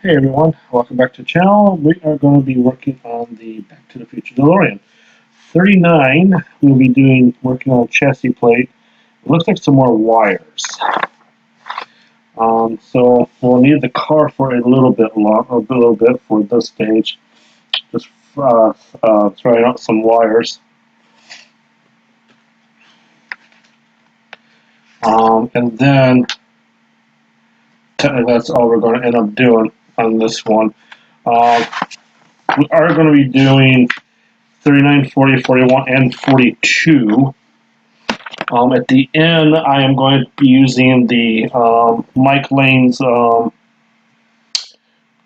Hey everyone, welcome back to the channel. We are going to be working on the Back to the Future DeLorien. 39, we'll be working on a chassis plate. It looks like some more wires. So we'll need the car for a little bit for this stage. Just throwing out some wires. And then technically that's all we're going to end up doing on this one. We are going to be doing 39, 40, 41, and 42. At the end, I am going to be using the Mike Lane's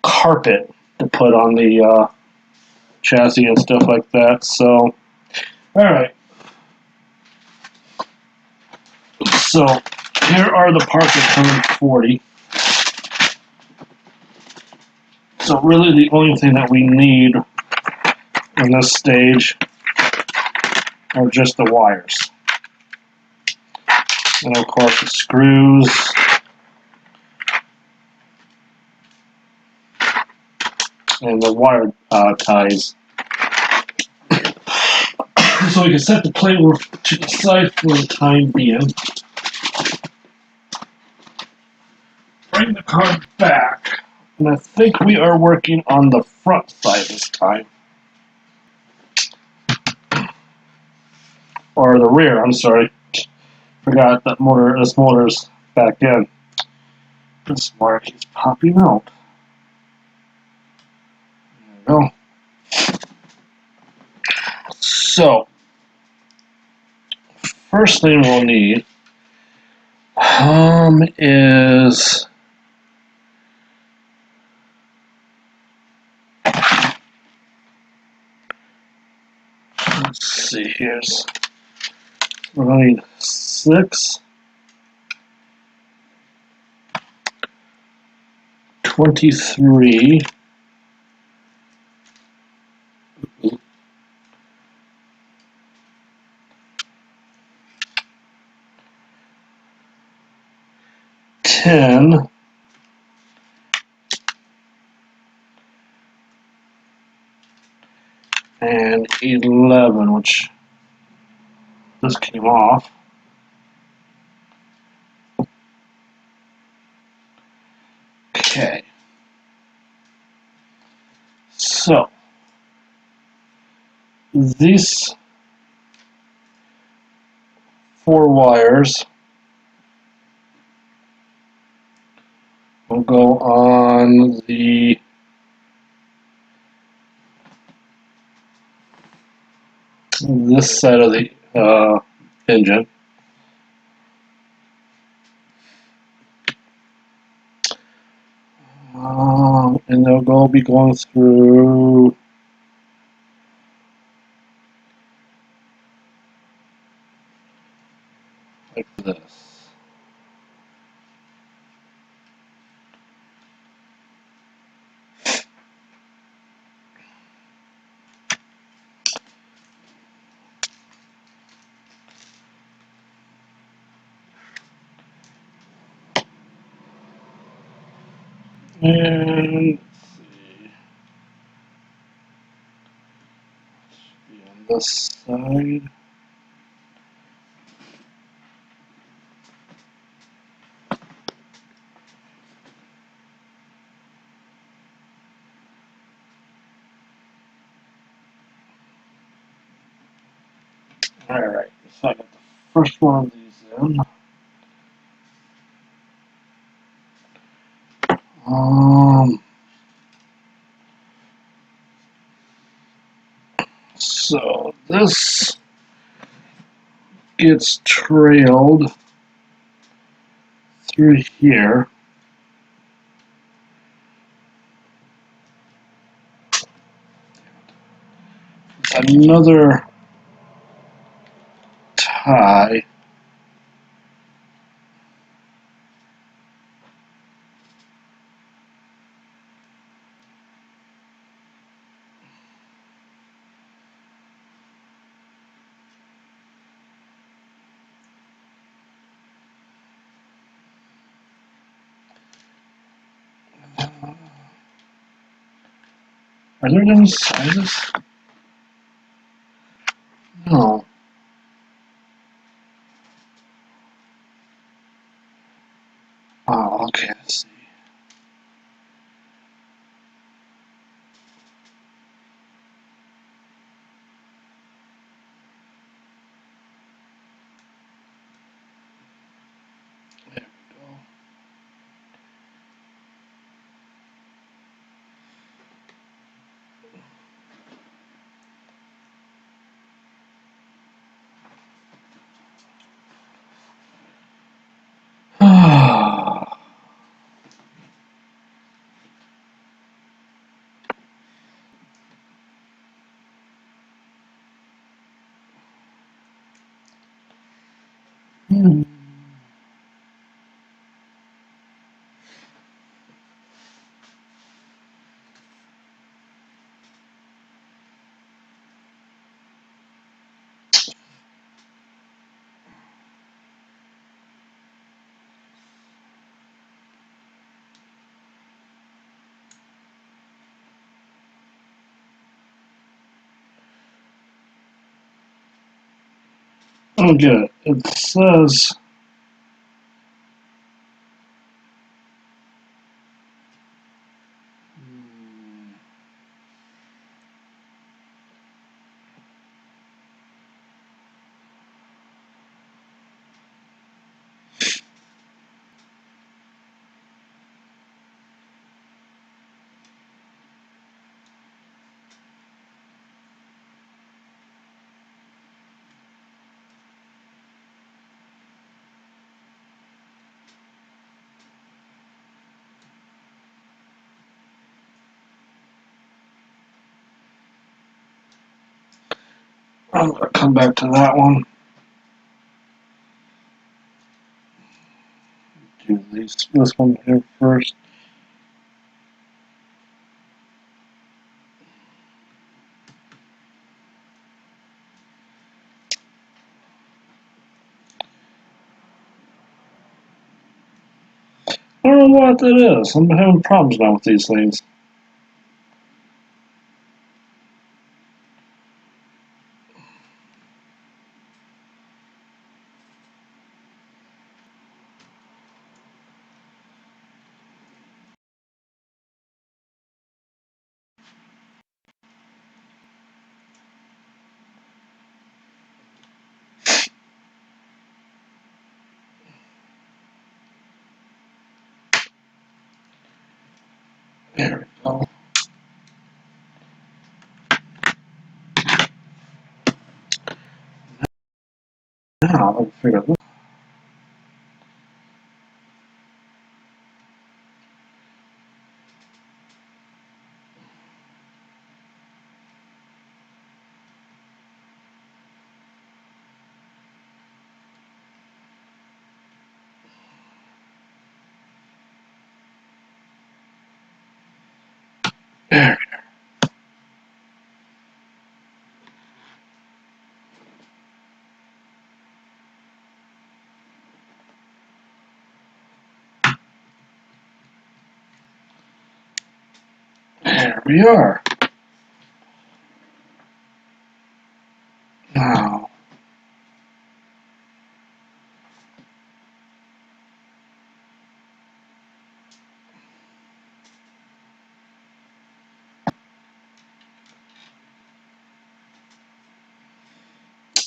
carpet to put on the chassis and stuff like that. So, alright. So, here are the parts that come in 40. So, really, the only thing that we need in this stage are just the wires. And, of course, the screws. And the wire ties. So we can set the plate to the side for the time being. Bring the car back. And I think we are working on the front side this time. Or the rear, I'm sorry. Forgot that this motor's back in. This mark is popping out. There we go. So, first thing we'll need is let's see, we're going to need 6, 23, 10, and 11, which this came off. Okay. So, these 4 wires will go on this side of the engine. And they'll be going through like this. And let's see. Should be on this side. Alright, so I got the first one of these in. So this gets trailed through here. Another tie. Are there any sizes? No. Oh, okay, let's see. There we go. Hmm. I don't get it. It says I'm gonna come back to that one. Do this one here first. I don't know what that is. I'm having problems now with these things. There we go. Now I'll figure this. There we are. Now,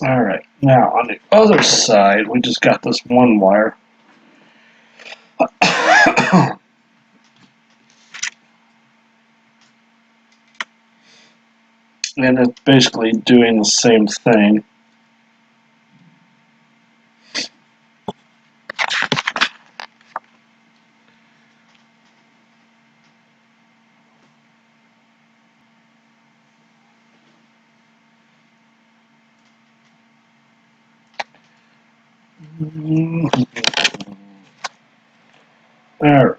all right. Now on the other side, we just got this one wire. And it's basically doing the same thing. Alright,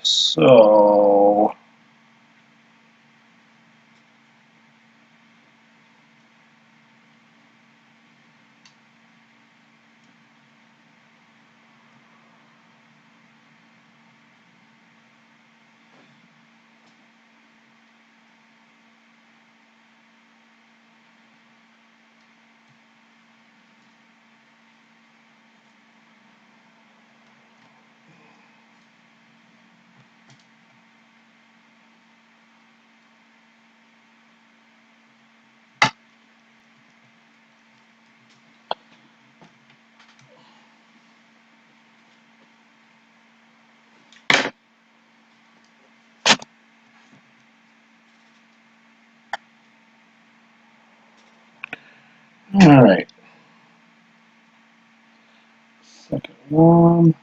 so Alright. Second one.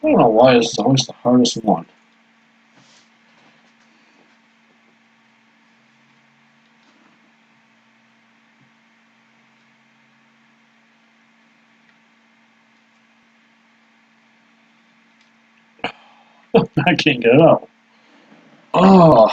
I don't know why it's always the hardest one. I can't get it out. Oh.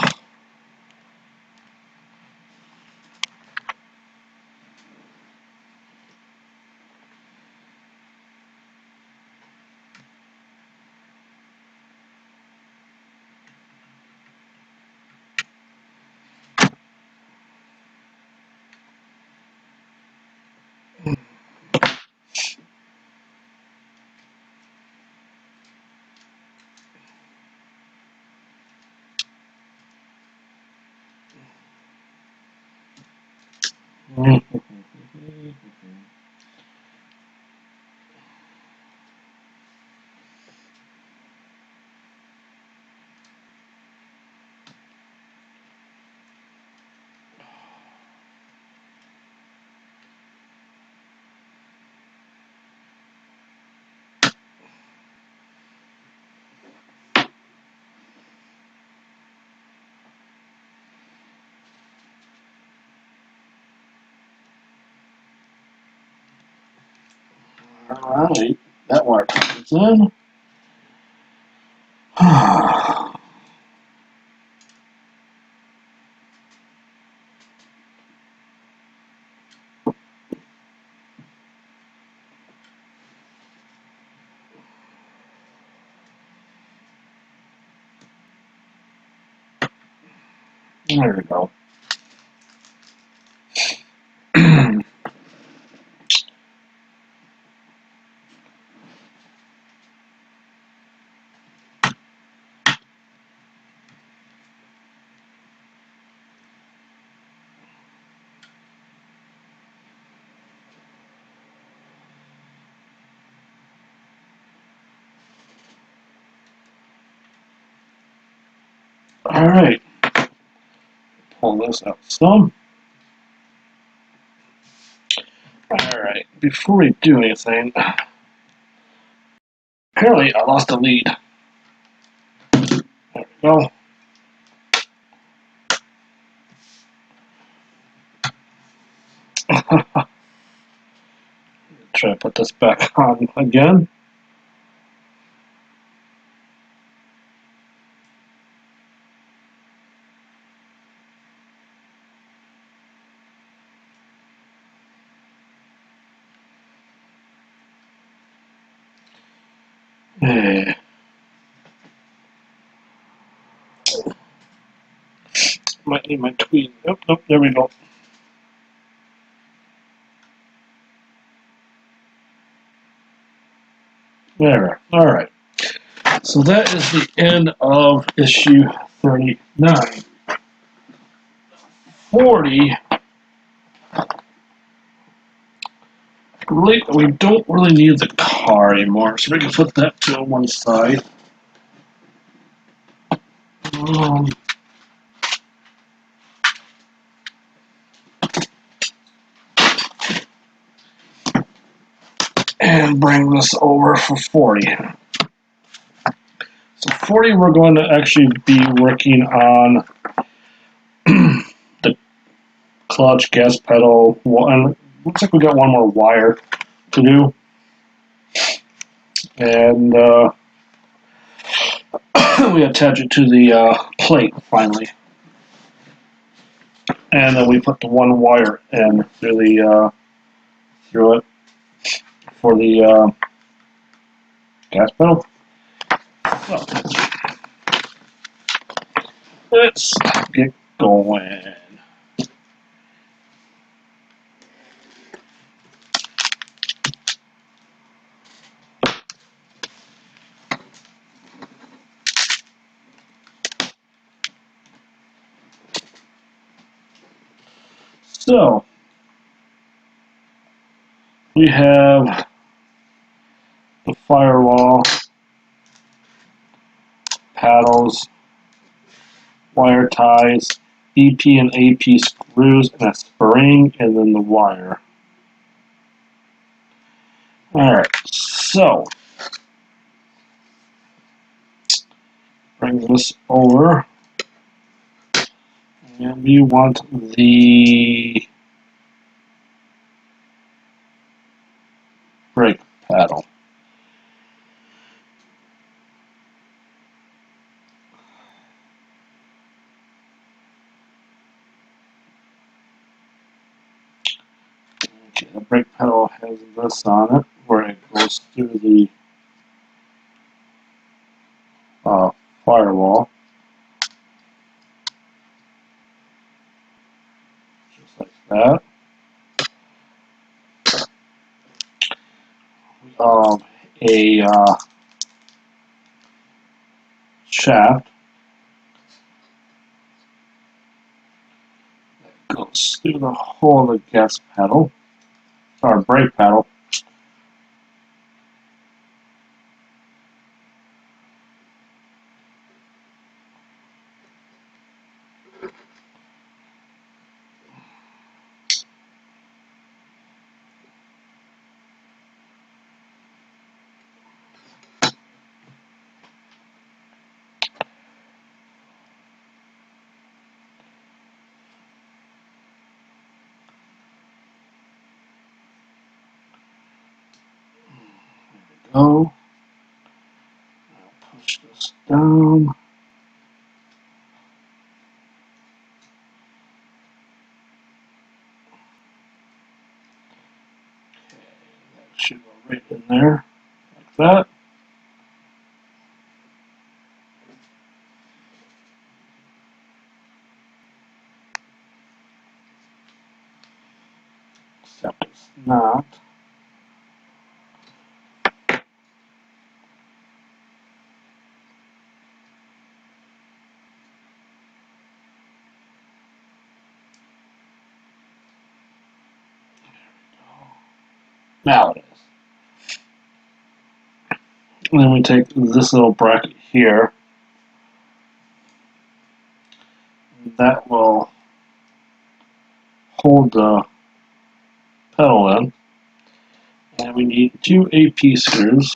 Alright, that wire comes in. There we go. Alright, pull this out some. Alright, before we do anything, apparently I lost the lead. There we go. Try to put this back on again. Might need my tweed. Nope, nope, there we go. There, alright. So that is the end of issue 39. 40. Really, we don't really need the car anymore, so we can put that to one side. And bring this over for 40. So 40, we're going to actually be working on the clutch, gas pedal, and looks like we got one more wire to do. And we attach it to the plate finally. And then we put the one wire in through it for the gas pedal. So, let's get going. So we have the firewall, paddles, wire ties, EP and AP screws, and a spring, and then the wire. Alright, so bring this over, and we want the brake paddle. Okay, the brake pedal has this on it, where it goes through the firewall, just like that. A shaft that goes through the hole of the gas pedal, or brake pedal. Go. I'll push this down. That should go right in there, like that. Except it's not. Now it is. And then we take this little bracket here. That will hold the pedal in. And we need 2 AP screws.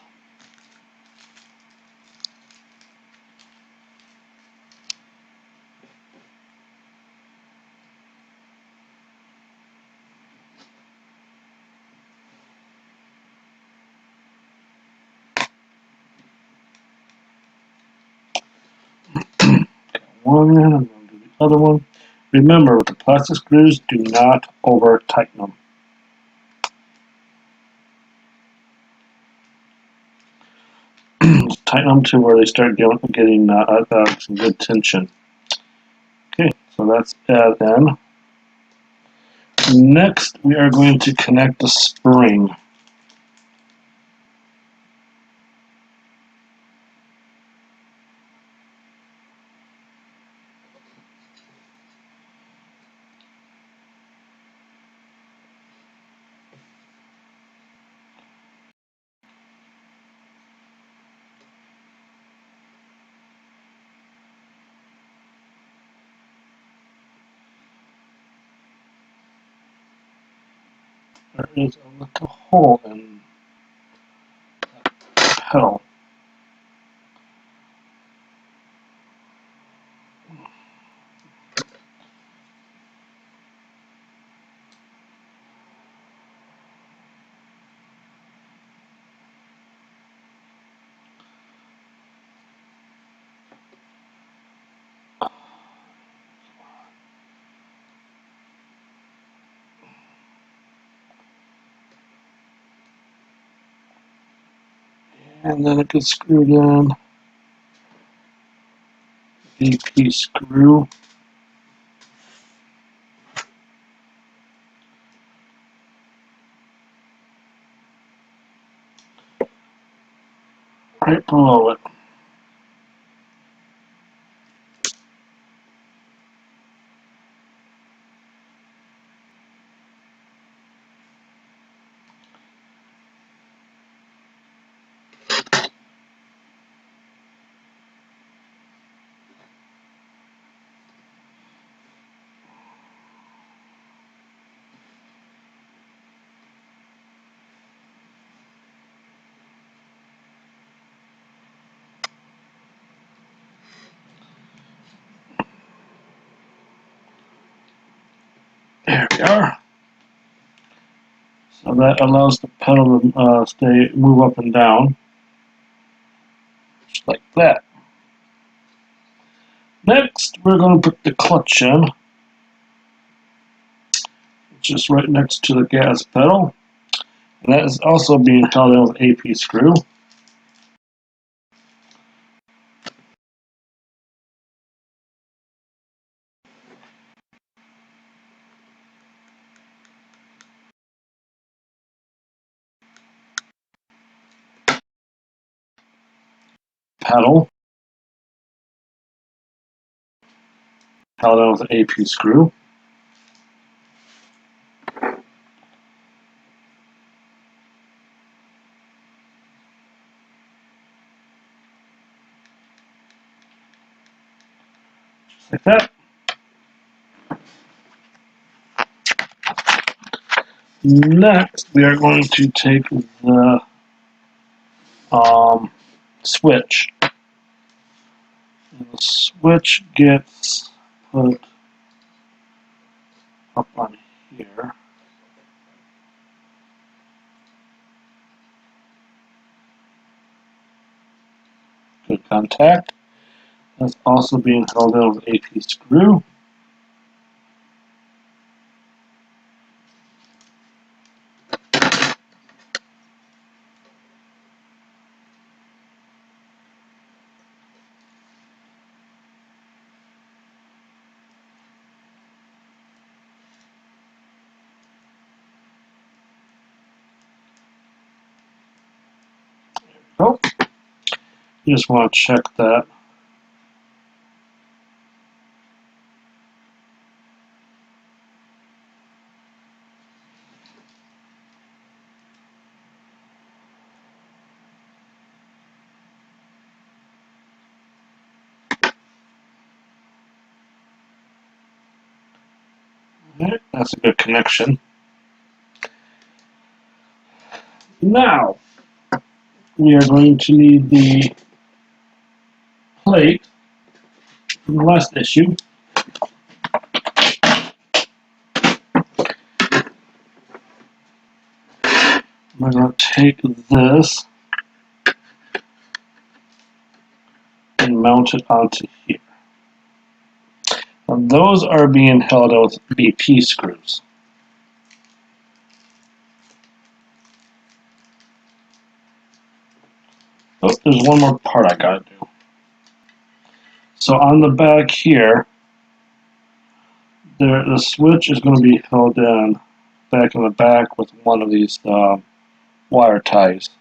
One in, I'm going to do the other one. Remember, with the plastic screws, do not over tighten them. Tighten them to where they start getting some good tension. Okay, so that's that in. Next, we are going to connect the spring. There is a little hole in the pedal. And then it gets screwed in. BP screw. Right below it. we are. So that allows the pedal to move up and down, just like that. Next, we're going to put the clutch in, which is right next to the gas pedal. And that is also being held in with an AP screw. Pedal held in with an AP screw. Just like that. Next, we are going to take the switch. And the switch gets put up on here. Good contact. That's also being held in with an AP screw. Oh, you just want to check that. Okay, that's a good connection. Now, we are going to need the plate from the last issue. We're going to take this and mount it onto here. Now those are being held out with BP screws. Oh, there's one more part I gotta do. So on the back here, the switch is going to be held in back in the back with one of these wire ties.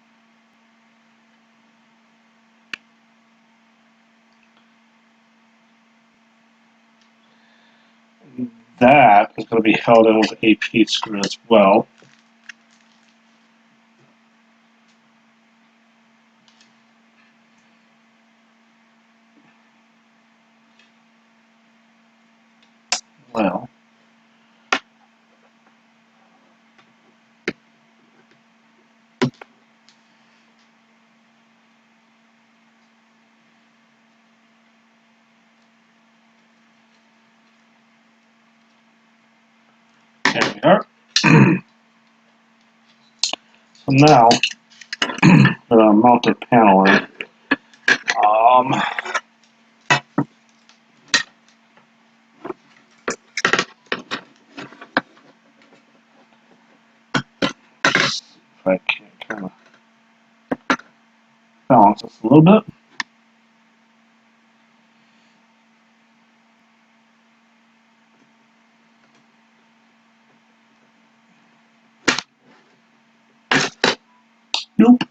That is going to be held in with an AP screw as well. Well, there we are. So now, I'm going to mount the panel in. If I can kind of balance this a little bit. Nope.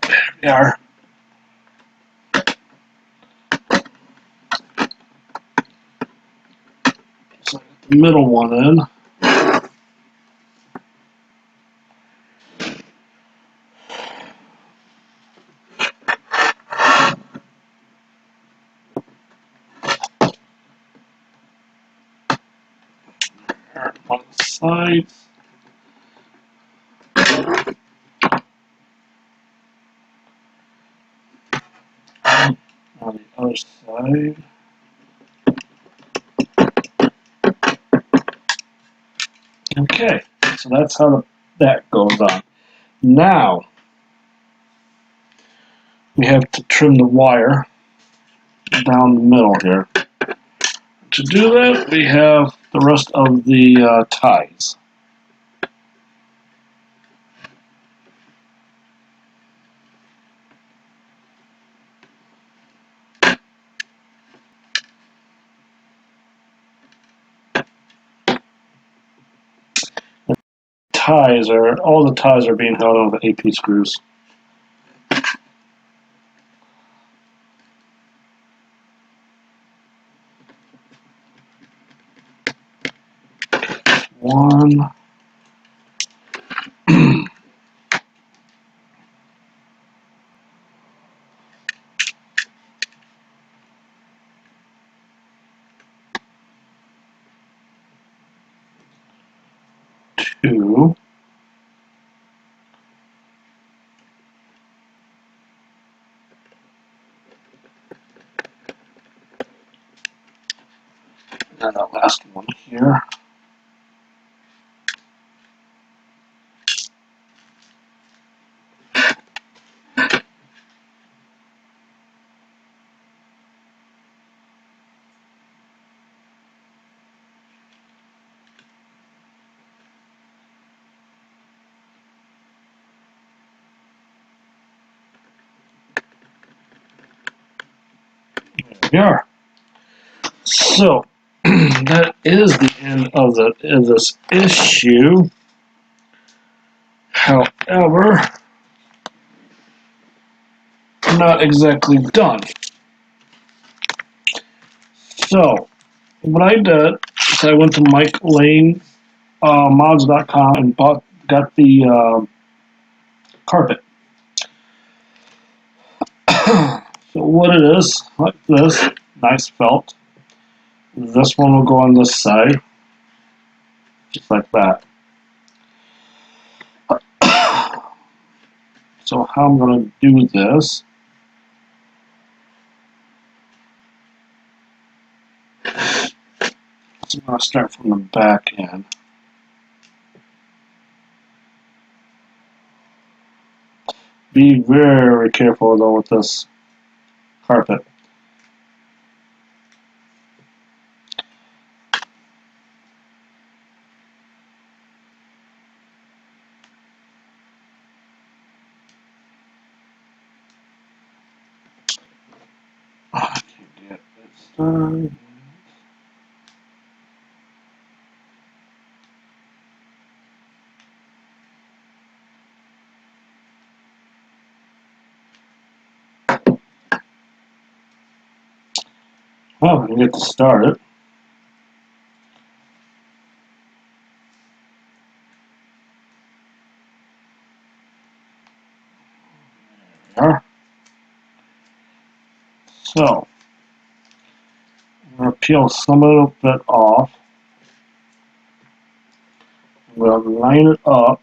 There we are. middle one in. On the sides. On the other side. Okay, so that's how that goes on. Now, we have to trim the wire down the middle here. To do that, we have the rest of the ties. All the ties are being held on with AP screws. One. Two. And that last one here. There we are. So that is the end of this issue. However, not exactly done. So what I did is I went to MikeLaneMods.com and got the carpet. So what it is, like this, nice felt. This one will go on this side, just like that. So how I'm going to do this, so I'm going to start from the back end. Be very careful though with this carpet. I can get this done. Well, I can get to start it. There we are. So, I'm going to peel some of it off. We'll line it up.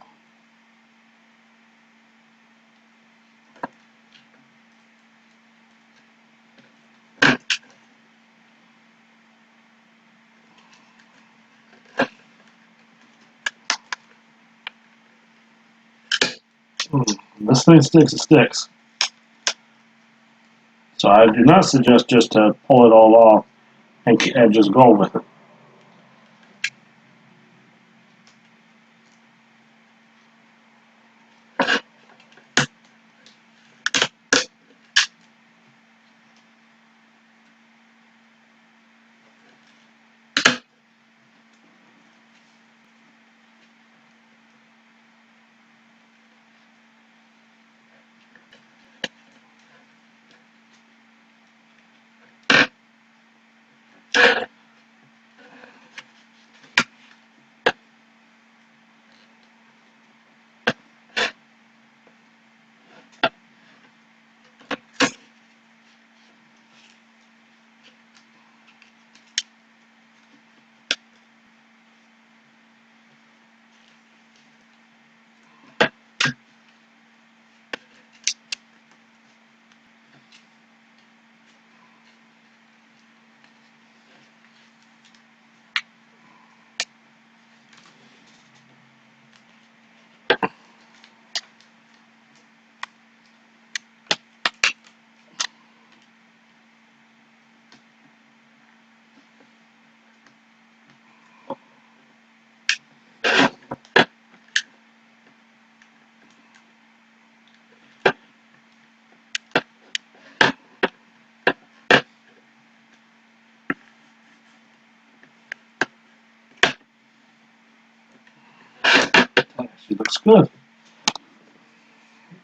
This thing sticks, it sticks. So I do not suggest just to pull it all off and just go with it. He looks good.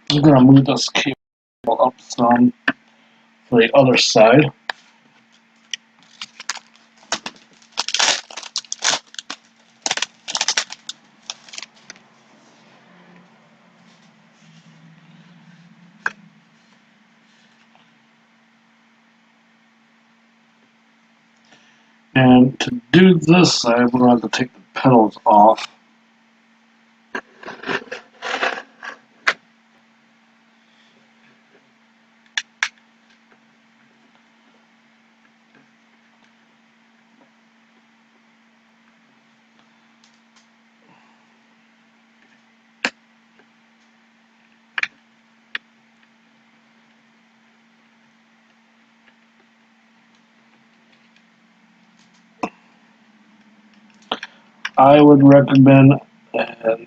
I'm gonna move this cable up some for the other side. And to do this side, we're going to have to take the pedals off. I would recommend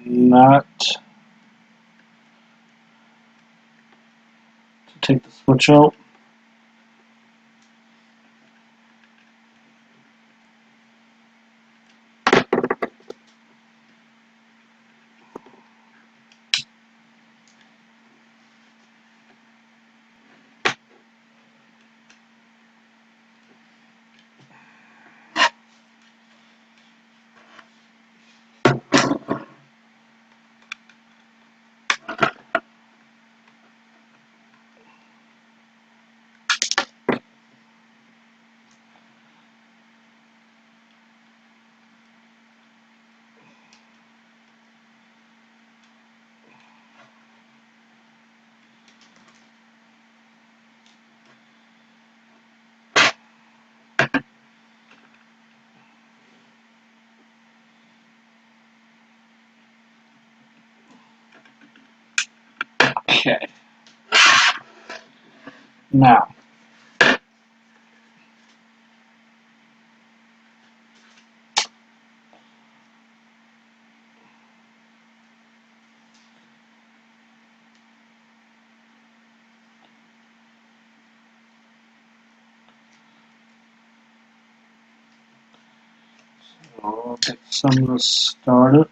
not to take the switch out. Okay. Now, I'll get some of this started.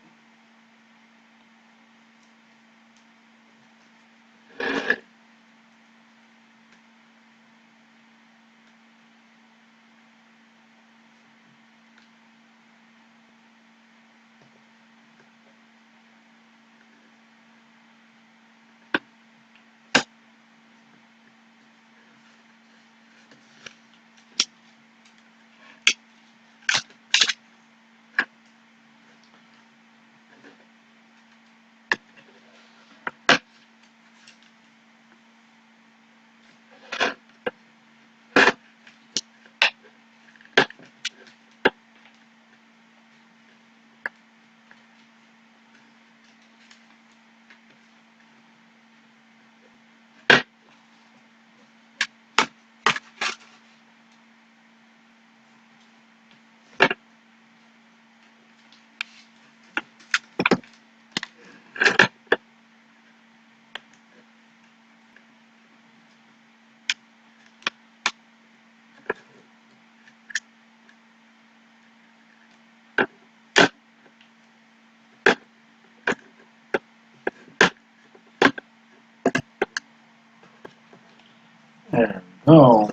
There we go.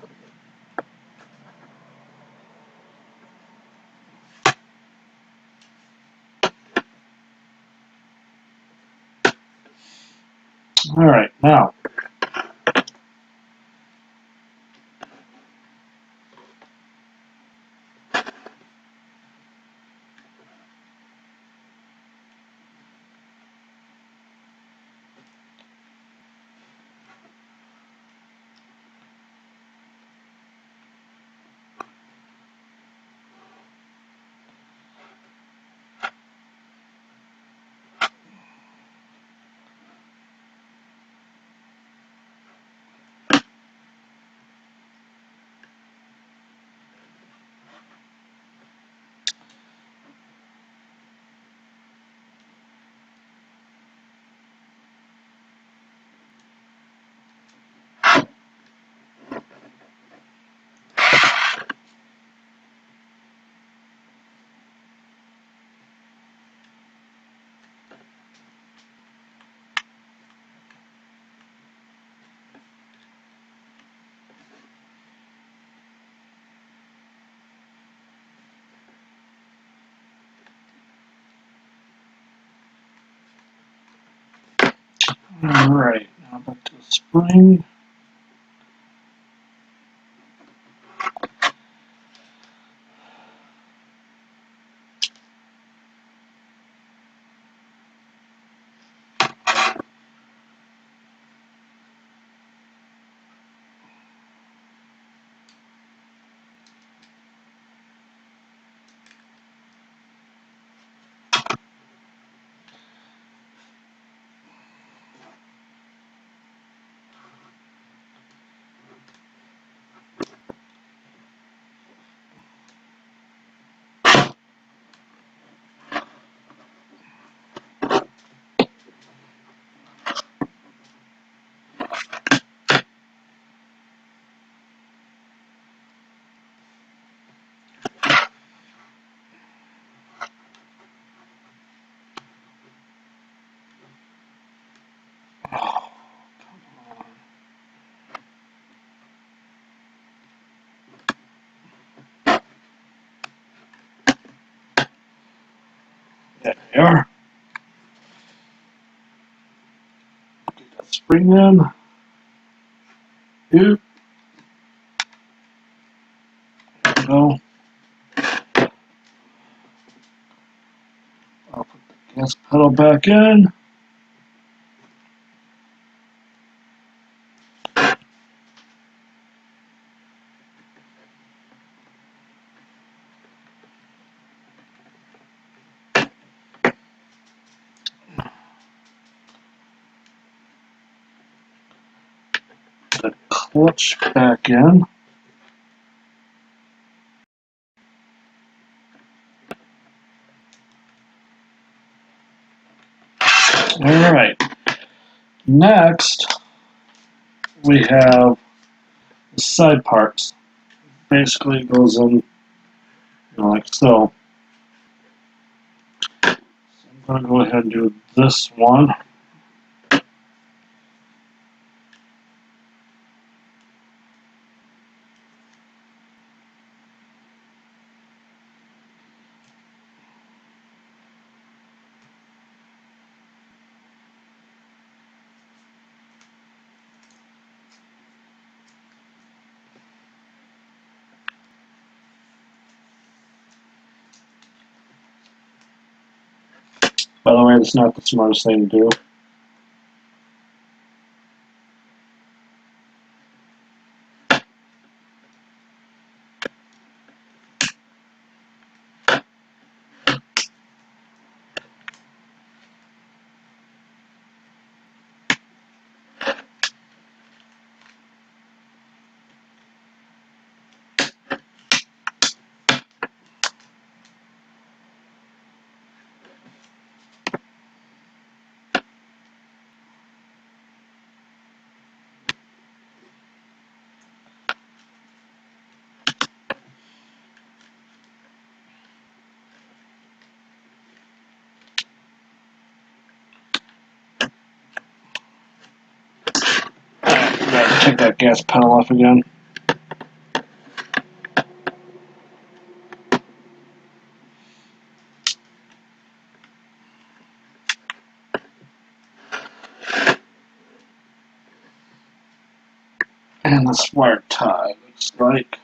All right, now. Alright, now back to the spring. There they are. Get that spring in. Oop. There we go. I'll put the gas pedal back in. The clutch back in. Alright. Next, we have the side parts. Basically, it goes in like so. So I'm going to go ahead and do this one. By the way, it's not the smartest thing to do. Gotta take that gas pedal off again. And this wire tie looks like.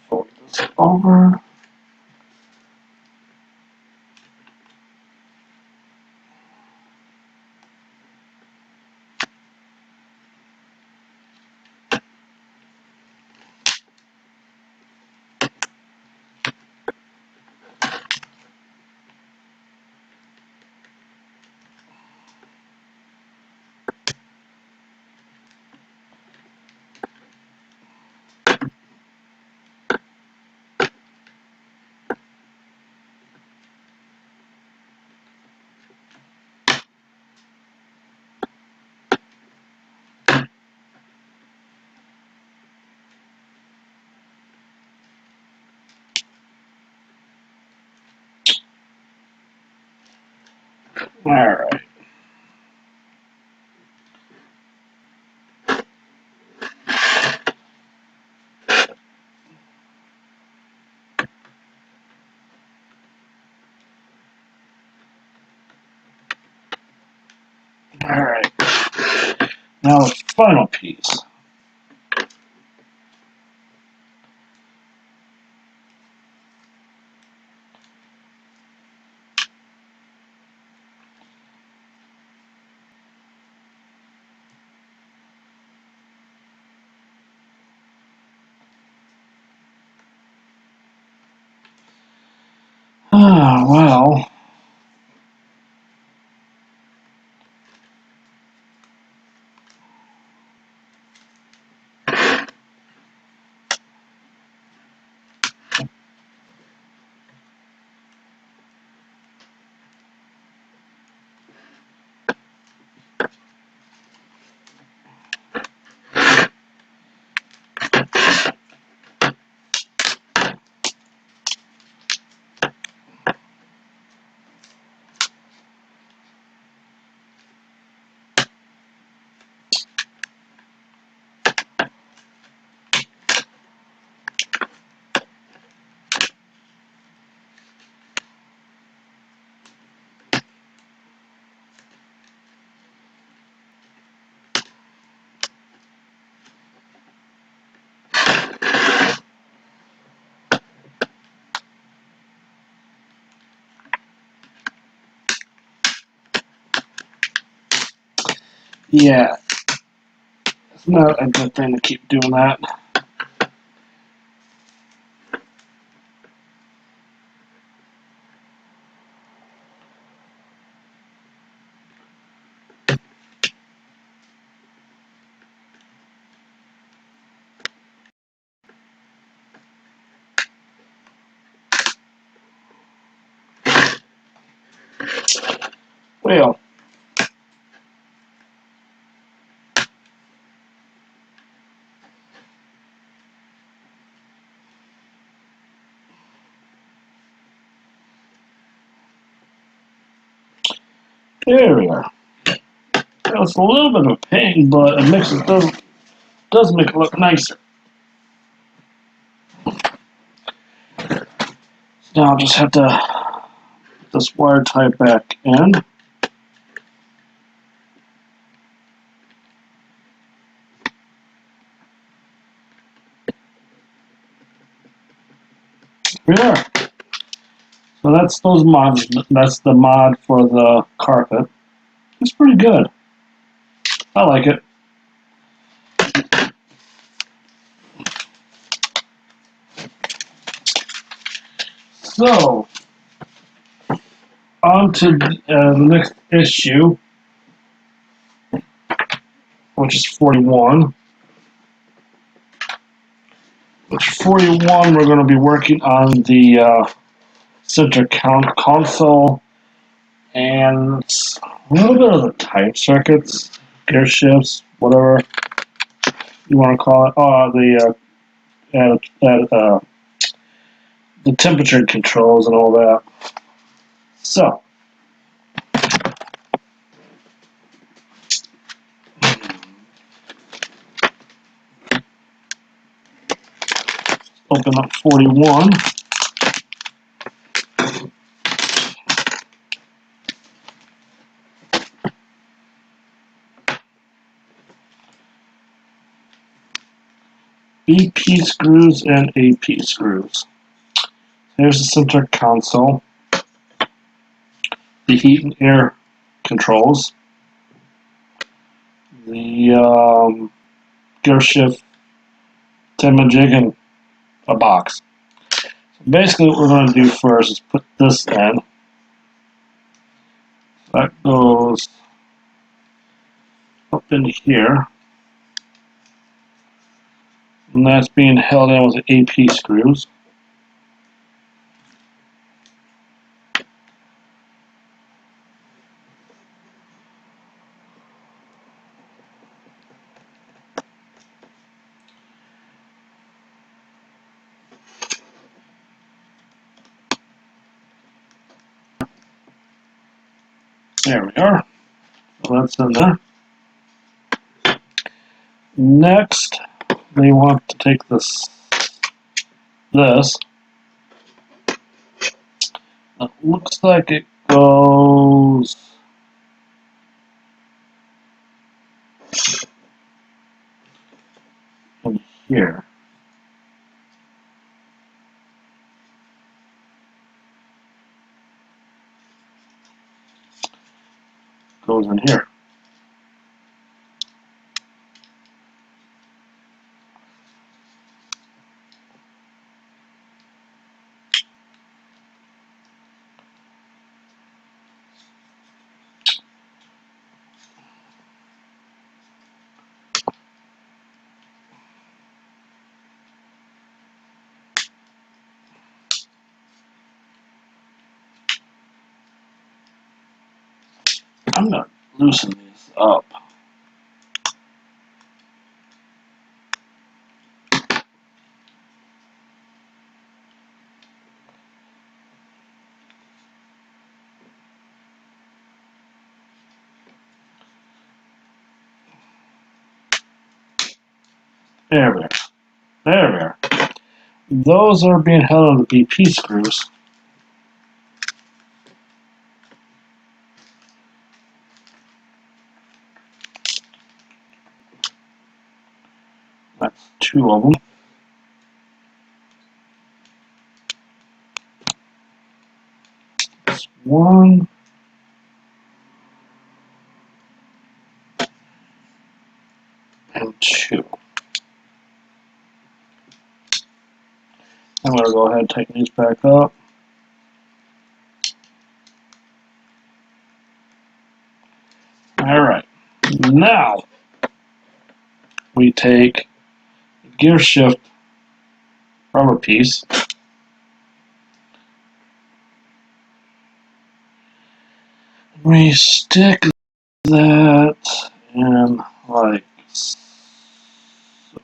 Fold this over. Alright. Alright. Now the final piece. Ah, well. Yeah. It's not a good thing to keep doing that. Well, there we are. Well, it's a little bit of a pain, but it makes it does make it look nicer. So now I'll just have to put this wire tie back in. Here we are. So that's those mods. That's the mod for the carpet. It's pretty good. I like it. So, on to the next issue, which is 41. Which 41, we're going to be working on the center console and a little bit of the type circuits, gear shifts, whatever you want to call it. The temperature controls and all that. So, open up 41. BP screws and AP screws. Here's the center console, the heat and air controls, the Gearshift 10 jig and a box. So basically what we're going to do first is put this in. That goes up in here. And that's being held in with the AP screws. There we are. So that's in there. Next, we want to take this. It looks like it goes here. Goes in here. I'm going to loosen these up. There we are. There we are. Those are being held on the BP screws. That's 2 of them. That's 1. And 2. I'm going to go ahead and tighten these back up. Alright. Now, we take the Gearshift rubber piece. We stick that in like so.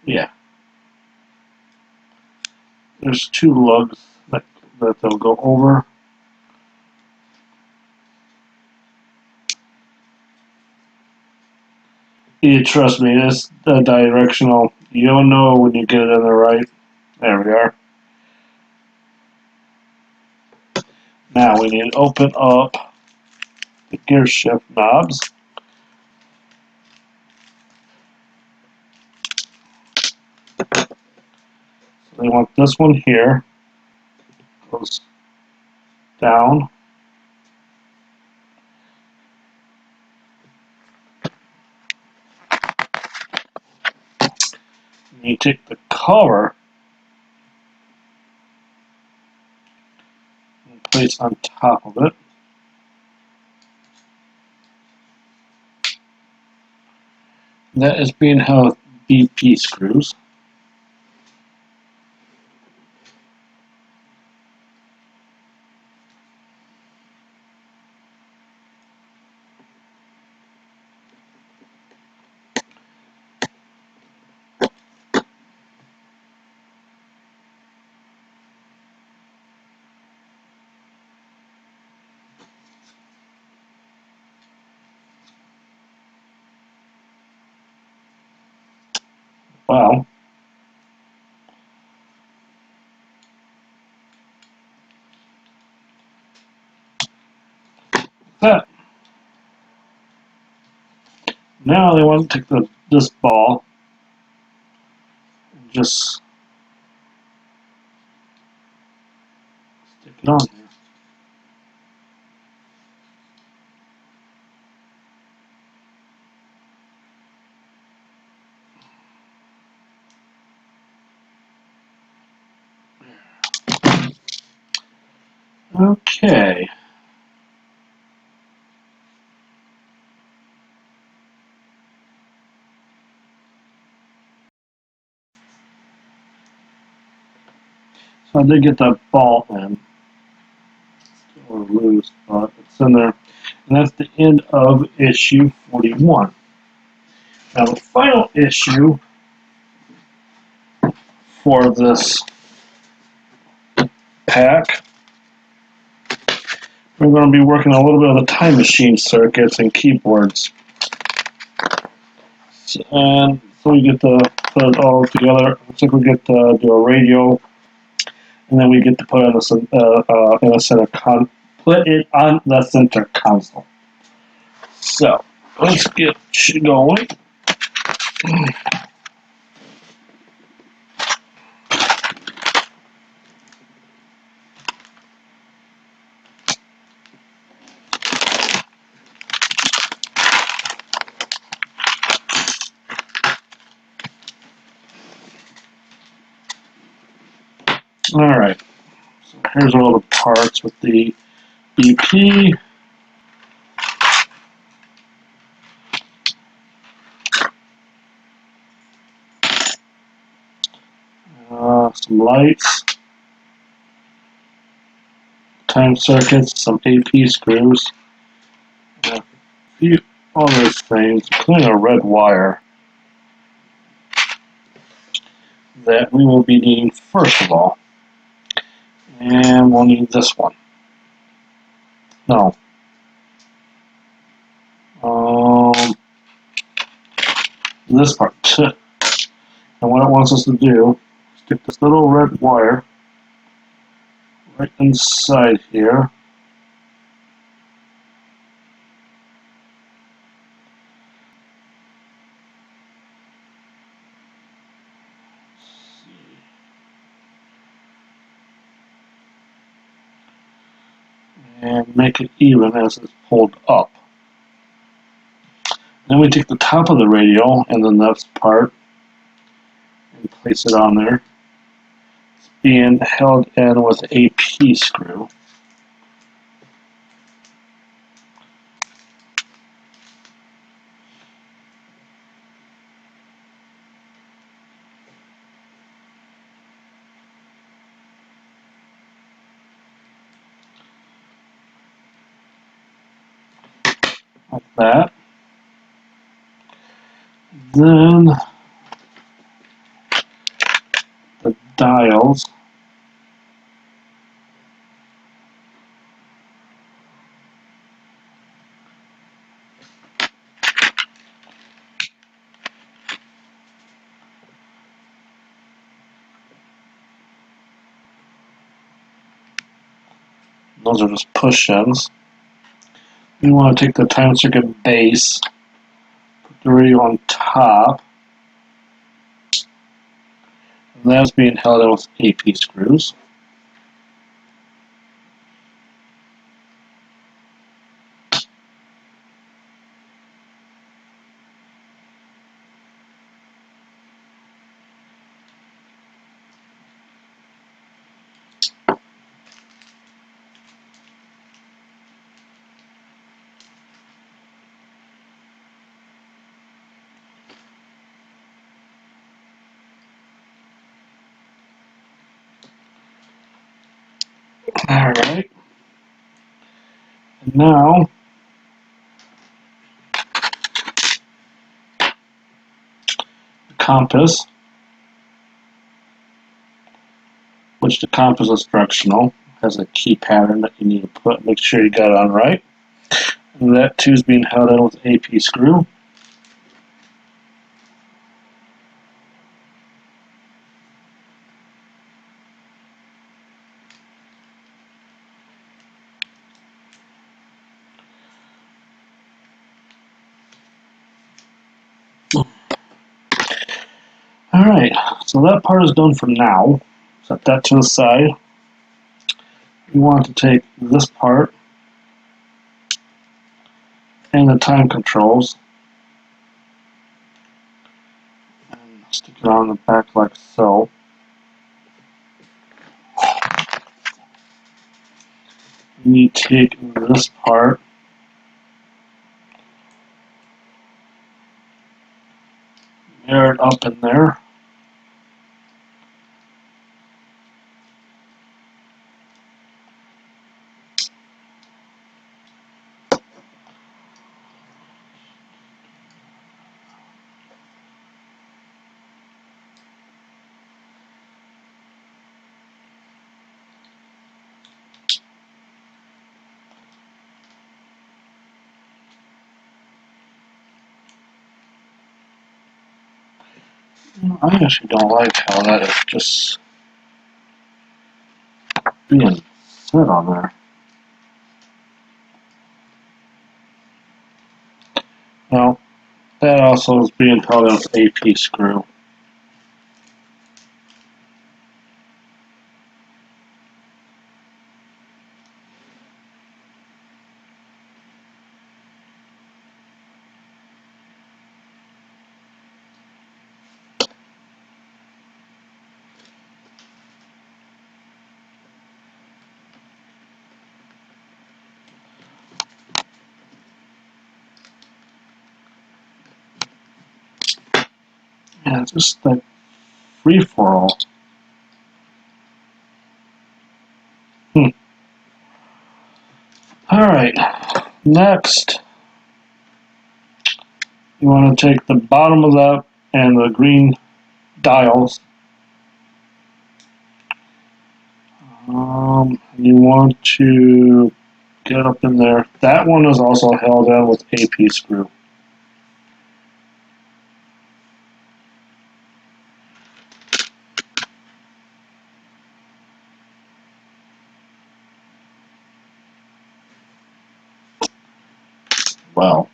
Yeah. There's 2 lugs that they'll go over. You trust me, it's directional. You'll know when you get it in the right. There we are. Now we need to open up the Gearshift knobs. So we want this one here. Goes down. You take the cover and place on top of it. That is being held with BP screws. Well, that. Now they want to take this ball and just stick it on here. Okay. So I did get that ball in. Still loose, but it's in there. And that's the end of issue 41. Now the final issue for this pack, we're going to be working a little bit of the time machine circuits and keyboards. And so we get to put it all together. Looks like we get to do a radio, and then we get to put it put it on the center console. So let's get going. Alright, so here's all the parts with the EP. Some lights, time circuits, some AP screws, and a few other things, including a red wire that we will be needing first of all. And we'll need this one. No. This part. And what it wants us to do, stick this little red wire right inside here. And make it even as it's pulled up. Then we take the top of the radio and the nuts part and place it on there. It's being held in with an AP screw. Like that. Then the dials. Those are just push-ins. We want to take the time circuit base, put the radio on top, and that's being held in with AP screws. Alright. And now the compass, which the compass is directional, has a key pattern that you need to put, make sure you got it on right. And that too is being held in with AP screw. Alright, so that part is done for now. Set that to the side. We want to take this part and the time controls and stick it on the back like so. We take this part mirror it up in there. I actually don't like how that is just being set on there. Well, That also is being held as AP screw. Yeah, just like free for all. Alright, next, you want to take the bottom of that and the green dials. You want to get up in there. That one is also held in with AP screw. Well,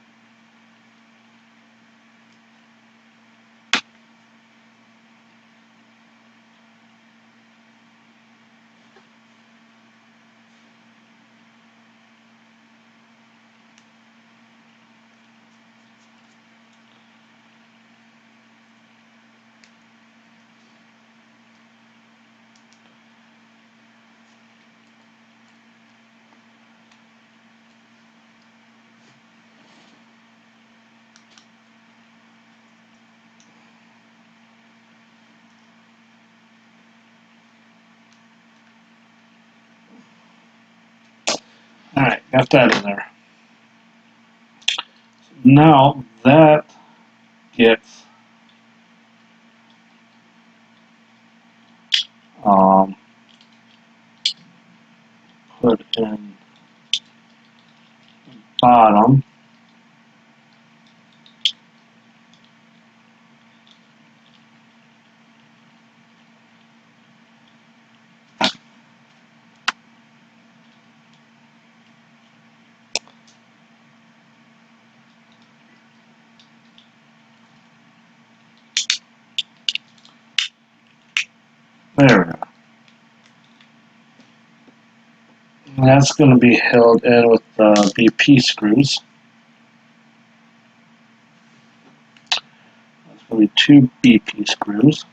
alright, got that in there. Now that gets put in the bottom. There we go. And that's going to be held in with the BP screws. That's going to be 2 BP screws.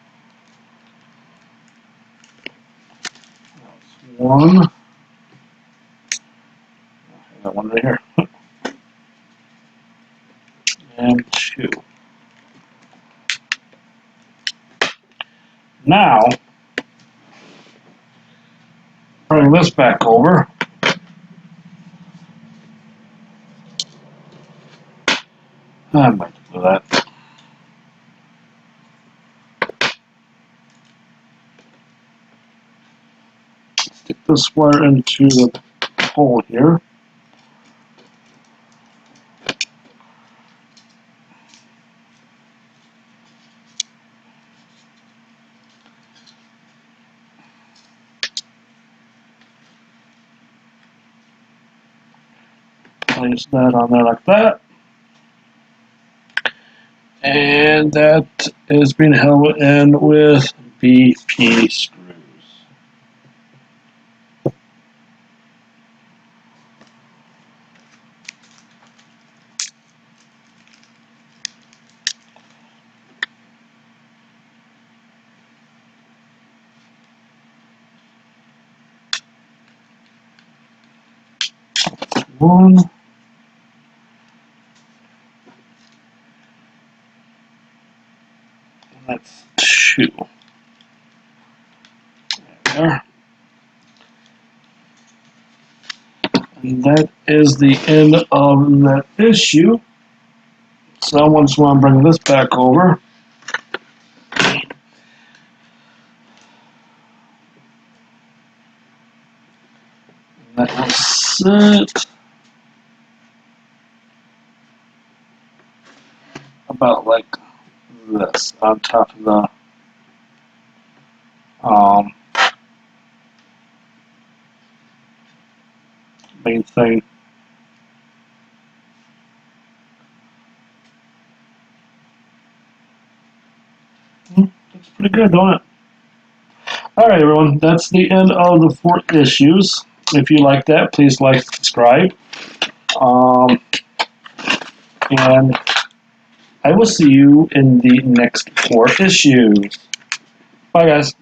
That's 1. I got one right here. And 2. Now, bring this back over. I might do that. Stick this wire into the hole here. Place that on there like that. And that is being held in with BP screws. One. That's 2. There. And that is the end of that issue. So I just want to bring this back over. That will sit about like this on top of the main thing. Looks pretty good, don't it? Alright, everyone, that's the end of the 4 issues. If you like that, please like, subscribe. And I will see you in the next 4 issues. Bye, guys.